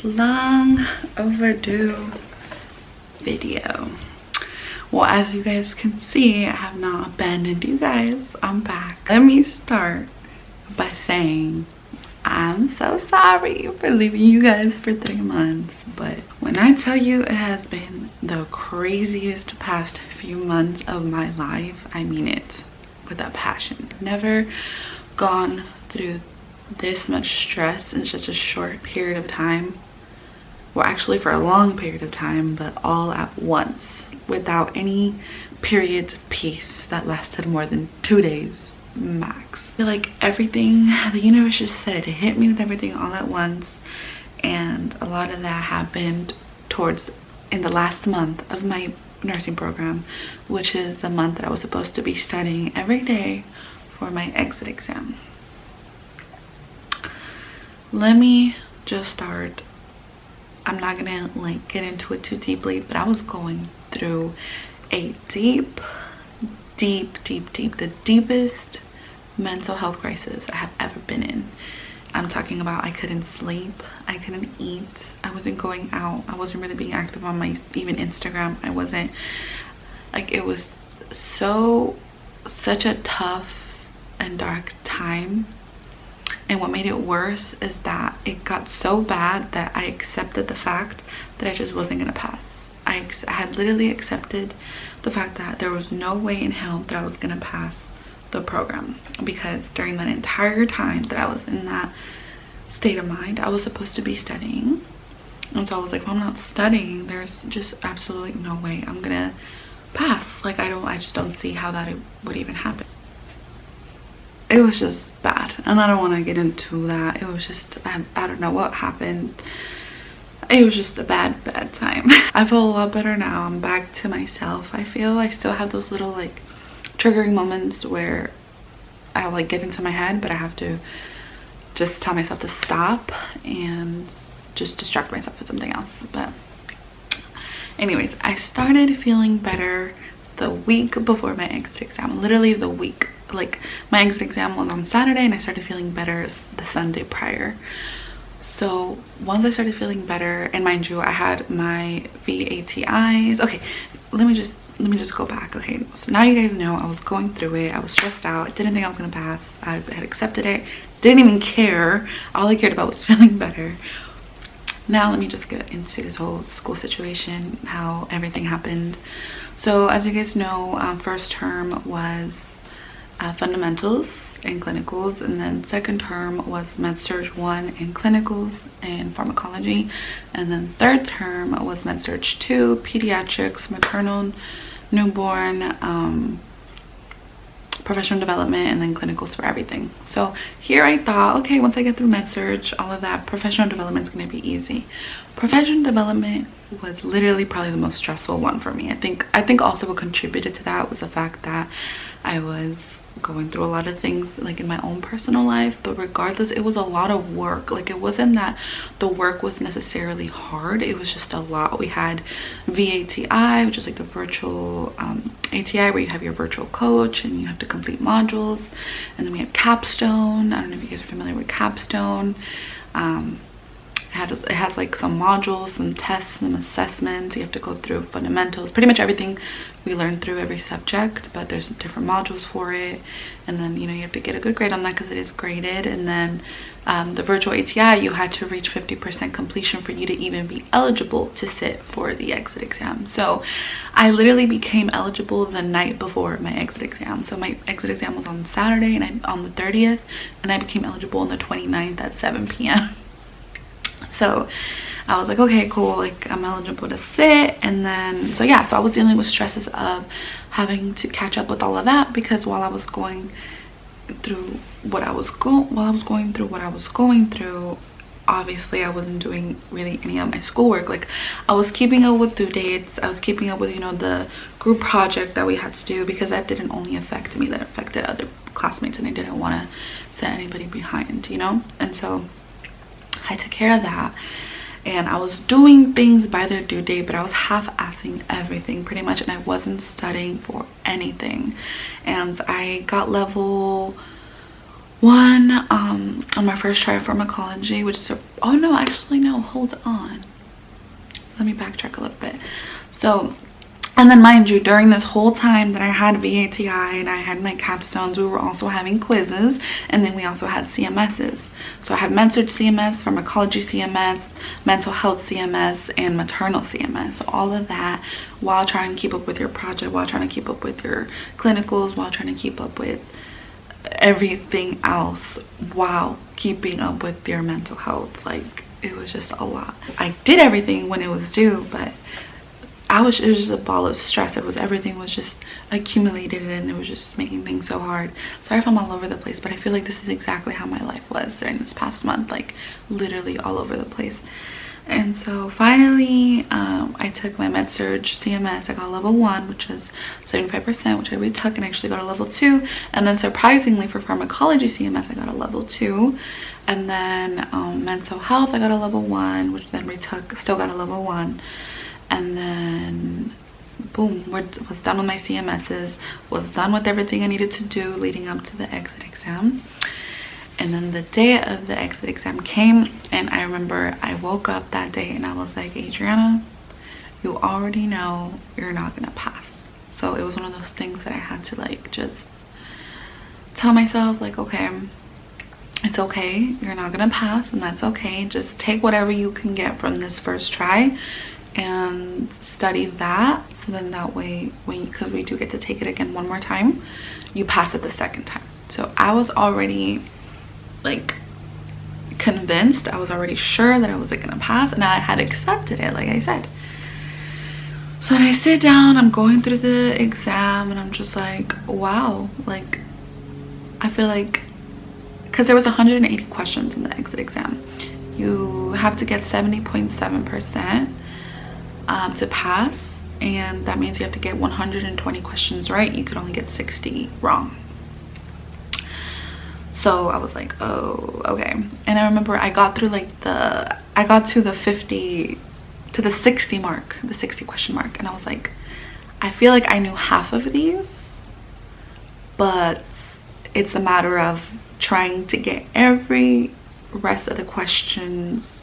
long overdue video. Well, as you guys can see, I have not abandoned you guys. I'm back. Let me start by saying I'm so sorry for leaving you guys for 3 months, but when I tell you it has been the craziest past few months of my life, I mean it with a passion. Never gone through this much stress in such a short period of time. Well, actually for a long period of time, but all at once without any periods of peace that lasted more than 2 days max. I feel like everything, the universe just said it hit me with everything all at once, and a lot of that happened in the last month of my nursing program, which is the month that I was supposed to be studying every day for my exit exam. Let me just start. I'm not gonna like get into it too deeply, but I was going through a the deepest mental health crisis I have ever been in. I'm talking about I couldn't sleep, I couldn't eat, I wasn't going out, I wasn't really being active on my even Instagram. I wasn't, like, it was such a tough and dark time. And what made it worse is that it got so bad that I accepted the fact that I just wasn't gonna pass. I had literally accepted the fact that there was no way in hell that I was gonna pass the program, because during that entire time that I was in that state of mind, I was supposed to be studying. And so I was like, well, I'm not studying, there's just absolutely no way I'm gonna pass. Like, I just don't see how that would even happen. It was just bad, and I don't want to get into that. It was just, I don't know what happened. It was just a bad time. I feel a lot better now. I'm back to myself. I feel I still have those little like triggering moments where I like get into my head, but I have to just tell myself to stop and just distract myself with something else. But anyways, I started feeling better the week before my exit exam. Literally the week. Like, my exit exam was on Saturday and I started feeling better the Sunday prior. So once I started feeling better, and mind you, I had my VATIs. Okay, let me just go back. Okay, so now you guys know I was going through it. I was stressed out. I didn't think I was gonna pass. I had accepted it, didn't even care. All I cared about was feeling better. Now let me just get into this whole school situation, how everything happened. So as you guys know, first term was fundamentals and clinicals, and then second term was med surg 1 and clinicals and pharmacology, and then third term was med surg 2, pediatrics, maternal, newborn, professional development, and then clinicals for everything. So here I thought, okay, once I get through med surg, all of that, professional development is going to be easy. Professional development was literally probably the most stressful one for me. I think also what contributed to that was the fact that I was going through a lot of things like in my own personal life, but regardless, it was a lot of work. Like, it wasn't that the work was necessarily hard, it was just a lot. We had VATI, which is like the virtual ATI, where you have your virtual coach and you have to complete modules, and then we had capstone. I don't know if you guys are familiar with capstone. It has like some modules, some tests, some assessments. You have to go through fundamentals, pretty much everything we learn through every subject, but there's different modules for it. And then, you know, you have to get a good grade on that because it is graded. And then the virtual ATI, you had to reach 50% completion for you to even be eligible to sit for the exit exam. So I literally became eligible the night before my exit exam. So my exit exam was on Saturday and on the 30th, and I became eligible on the 29th at 7 p.m. So I was like, okay, cool, like I'm eligible to sit. And then so yeah, so I was dealing with stresses of having to catch up with all of that, because while I was going through what I was going through, obviously I wasn't doing really any of my schoolwork. Like, I was keeping up with due dates, I was keeping up with, you know, the group project that we had to do, because that didn't only affect me, that affected other classmates, and I didn't want to set anybody behind, you know. And so I took care of that, and I was doing things by their due date, but I was half-assing everything pretty much, and I wasn't studying for anything. And I got level one on my first try of pharmacology, which is oh no, actually no, hold on, let me backtrack a little bit. So, and then mind you, during this whole time that I had VATI and I had my capstones, we were also having quizzes, and then we also had CMSs. So I had med-surg CMS, pharmacology CMS, mental health CMS, and maternal CMS. So all of that while trying to keep up with your project, while trying to keep up with your clinicals, while trying to keep up with everything else, while keeping up with your mental health. Like, it was just a lot. I did everything when it was due, but it was just a ball of stress. Everything was just accumulated, and it was just making things so hard. Sorry if I'm all over the place, but I feel like this is exactly how my life was during this past month, like literally all over the place. And so finally, I took my med-surg CMS. I got level 1, which is 75%, which I retook and actually got a level 2. And then surprisingly for pharmacology CMS, I got a level 2. And then mental health, I got a level 1, which then retook, still got a level 1. And then boom, was done with my CMSs, was done with everything I needed to do leading up to the exit exam. And then the day of the exit exam came, and I remember I woke up that day and I was like, Adriana, you already know you're not gonna pass. So it was one of those things that I had to like just tell myself, like, okay, it's okay, you're not gonna pass, and that's okay. Just take whatever you can get from this first try and study that, so then that way, because we do get to take it again one more time, you pass it the second time. So I was already like convinced, I was already sure that I was gonna pass, and I had accepted it, like I said. So then I sit down, I'm going through the exam, and I'm just like, wow, like I feel like, because there was 180 questions in the exit exam, you have to get 70.7% to pass, and that means you have to get 120 questions right. You could only get 60 wrong. So I was like, oh, okay. And I remember I got through like I got to the 60 mark, the 60 question mark, and I was like, I feel like I knew half of these, but it's a matter of trying to get every rest of the questions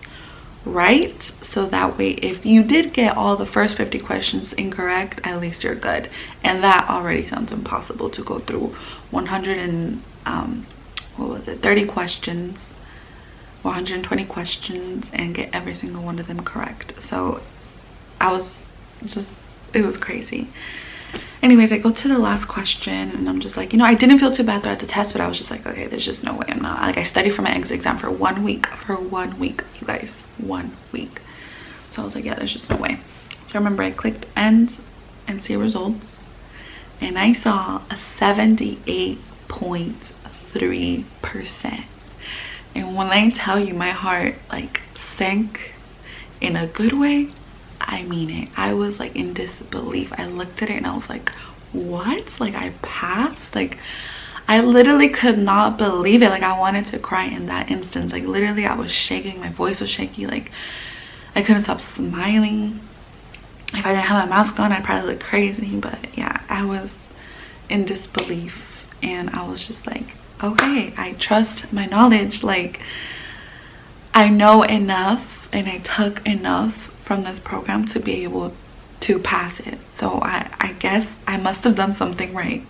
right, so that way if you did get all the first 50 questions incorrect, at least you're good. And that already sounds impossible, to go through 30 questions, 120 questions, and get every single one of them correct. So I was just, it was crazy. Anyways, I go to the last question, and I'm just like, you know, I didn't feel too bad throughout the test, but I was just like, okay, there's just no way I'm not. Like, I studied for my exit exam for 1 week, you guys, 1 week. So I was like, yeah, there's just no way. So I remember I clicked end and see results, and I saw a 78.3%. And when I tell you, my heart like sank in a good way. I mean it. I was like in disbelief. I looked at it and I was like, what? Like, I passed? Like, I literally could not believe it. Like, I wanted to cry in that instance. Like, literally I was shaking, my voice was shaky, like I couldn't stop smiling. If I didn't have my mask on, I'd probably look crazy. But yeah, I was in disbelief, and I was just like, okay, I trust my knowledge. Like, I know enough, and I took enough from this program to be able to pass it. So I guess I must have done something right?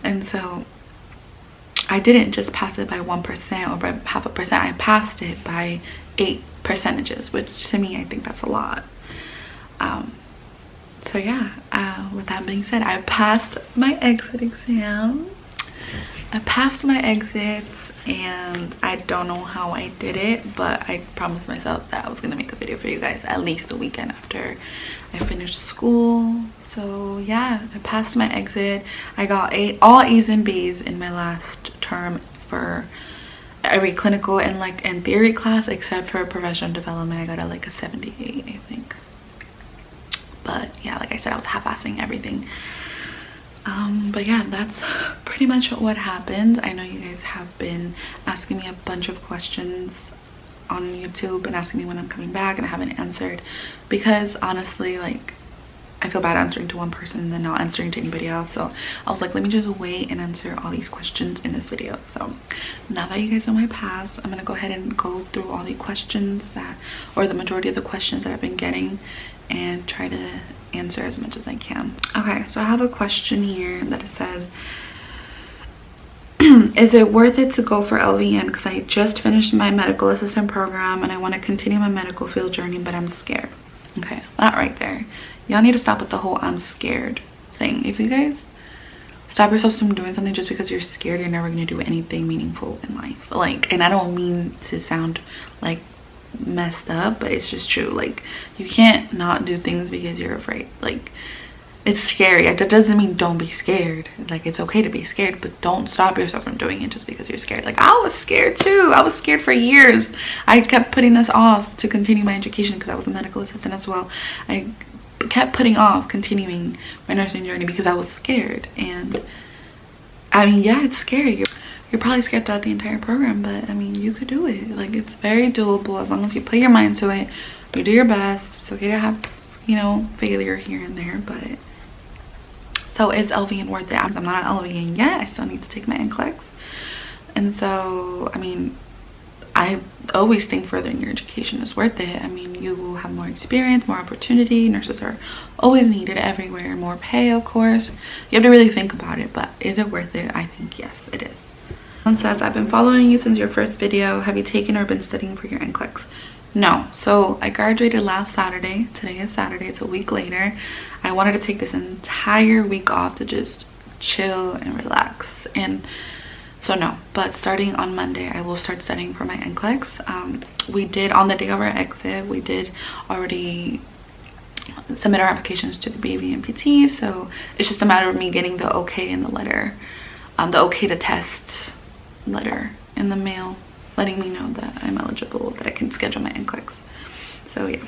And so I didn't just pass it by 1% or by 0.5%. I passed it by 8 percentages, which to me, I think that's a lot. So yeah, with that being said, I passed my exit exam. I passed my exits, and I don't know how I did it, but I promised myself that I was gonna make a video for you guys at least the weekend after I finished school. So yeah, I passed my exit. I got all A's and B's in my last term for every clinical and like in theory class, except for professional development. I got like a 78, I think. But yeah, like I said, I was half-assing everything. But yeah, that's pretty much what happened. I know you guys have been asking me a bunch of questions on YouTube and asking me when I'm coming back, and I haven't answered because honestly, like, I feel bad answering to one person and then not answering to anybody else. So I was like, let me just wait and answer all these questions in this video. So now that you guys know my past, I'm gonna go ahead and go through all the questions that, or the majority of the questions that I've been getting, and try to answer as much as I can. Okay, so I have a question here that says, is it worth it to go for LVN? Because I just finished my medical assistant program and I want to continue my medical field journey, but I'm scared. Okay, that right there. Y'all need to stop with the whole I'm scared thing. If you guys stop yourselves from doing something just because you're scared, you're never going to do anything meaningful in life. Like, and I don't mean to sound like messed up, but it's just true. Like, you can't not do things because you're afraid. Like, it's scary. That doesn't mean don't be scared. Like, it's okay to be scared, but don't stop yourself from doing it just because you're scared. Like, I was scared too. I was scared for years. I kept putting this off to continue my education because I was a medical assistant as well. I kept putting off continuing my nursing journey because I was scared. And I mean, yeah, it's scary. You're probably scared throughout the entire program, but I mean, you could do it. Like, it's very doable as long as you put your mind to it. You do your best. It's okay to have, you know, failure here and there, but so is LVN worth it? I'm not an LVN yet. I still need to take my NCLEX. And so, I mean, I always think furthering your education is worth it. I mean, you will have more experience, more opportunity. Nurses are always needed everywhere. More pay, of course. You have to really think about it, but is it worth it? I think yes, it is. One says, I've been following you since your first video. Have you taken or been studying for your NCLEX? No. So I graduated last Saturday. Today is Saturday. It's a week later. I wanted to take this entire week off to just chill and relax. And so no, but starting on Monday, I will start studying for my NCLEX. We did, on the day of our exit, we did already submit our applications to the BV and PT. So it's just a matter of me getting the okay in the letter, the okay to test letter in the mail, letting me know that I'm eligible, that I can schedule my NCLEX. So yeah,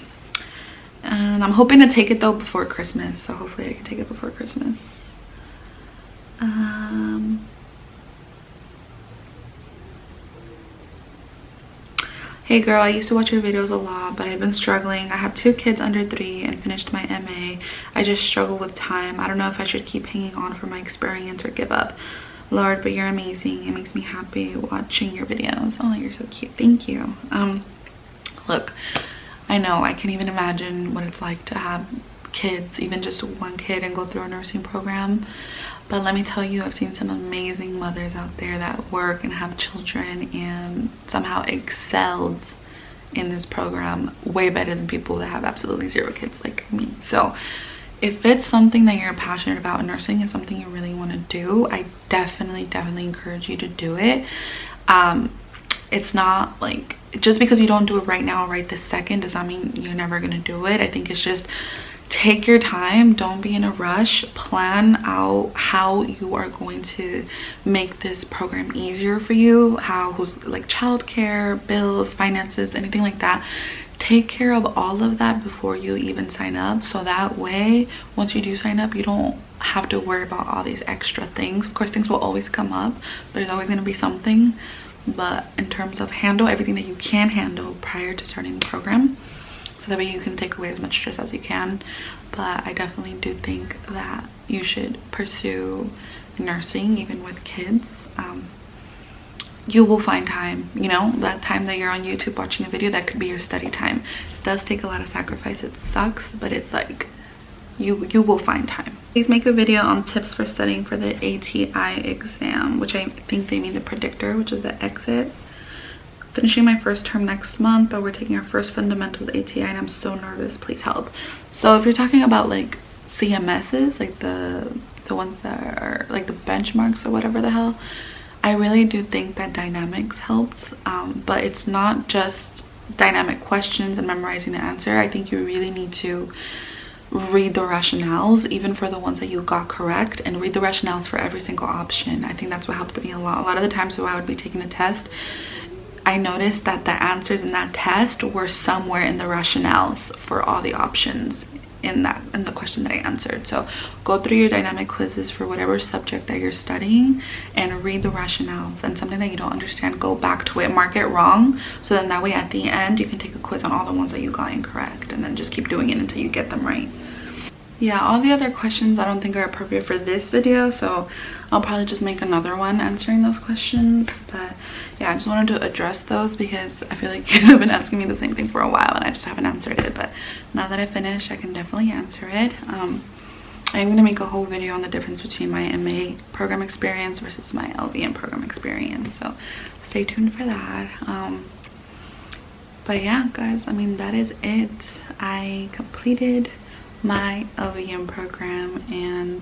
and I'm hoping to take it though before Christmas. So hopefully I can take it before Christmas. Hey girl, I used to watch your videos a lot, but I've been struggling. I have 2 kids under 3 and finished my MA. I just struggle with time. I don't know if I should keep hanging on for my experience or give up. Lord, but you're amazing. It makes me happy watching your videos. Oh, you're so cute. Thank you. Look, I know I can't even imagine what it's like to have kids, even just 1 kid, and go through a nursing program. But let me tell you, I've seen some amazing mothers out there that work and have children and somehow excelled in this program way better than people that have absolutely 0 kids like me. So if it's something that you're passionate about, and nursing is something you really want to do, I definitely encourage you to do it. It's not like, just because you don't do it right now, right this second, does not mean you're never going to do it. I think it's just, take your time, don't be in a rush, plan out how you are going to make this program easier for you, who's like childcare, bills, finances, anything like that. Take care of all of that before you even sign up, so that way once you do sign up, you don't have to worry about all these extra things. Of course, things will always come up, there's always going to be something, but in terms of handle everything that you can handle prior to starting the program, so that way you can take away as much stress as you can. But I definitely do think that you should pursue nursing even with kids. You will find time, you know, that time that you're on YouTube watching a video, that could be your study time. It does take a lot of sacrifice. It sucks, but it's like you will find time. Please make a video on tips for studying for the ATI exam, which I think they mean the predictor, which is the exit. Finishing my first term next month, but we're taking our first fundamentals ATI and I'm so nervous. Please help. So if you're talking about like CMSs, like the ones that are like the benchmarks or whatever the hell, I really do think that dynamics helped, but it's not just dynamic questions and memorizing the answer. I think you really need to read the rationales, even for the ones that you got correct, and read the rationales for every single option. I think that's what helped me a lot. A lot of the times when I would be taking a test, I noticed that the answers in that test were somewhere in the rationales for all the options in the question that I answered. So go through your dynamic quizzes for whatever subject that you're studying and read the rationales, and something that you don't understand, go back to it, mark it wrong, so then that way at the end you can take a quiz on all the ones that you got incorrect, and then just keep doing it until you get them right. yeah, all the other questions I don't think are appropriate for this video, so I'll probably just make another one answering those questions. But yeah, I just wanted to address those because I feel like you guys have been asking me the same thing for a while and I just haven't answered it. But now that I finished, I can definitely answer it. I'm gonna make a whole video on the difference between my MA program experience versus my LVN program experience, so stay tuned for that. But yeah, guys, I mean, that is it. I completed my LVN program and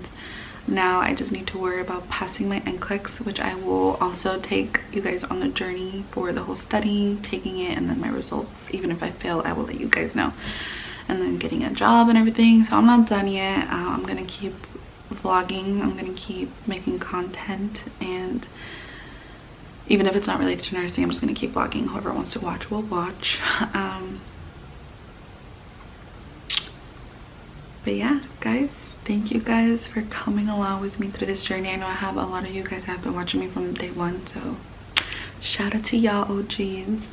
now I just need to worry about passing my NCLEX, which I will also take you guys on the journey for the whole studying, taking it, and then my results. Even if I fail, I will let you guys know, and then getting a job and everything. So I'm not done yet. I'm gonna keep vlogging, I'm gonna keep making content, and even if it's not related to nursing, I'm just gonna keep vlogging. Whoever wants to watch will watch. But yeah, guys, thank you guys for coming along with me through this journey. I know I have a lot of you guys have been watching me from day one, so shout out to y'all OGs.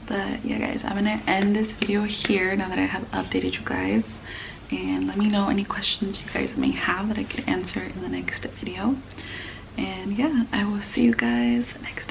But yeah, guys, I'm gonna end this video here now that I have updated you guys, and let me know any questions you guys may have that I could answer in the next video. And yeah, I will see you guys next time.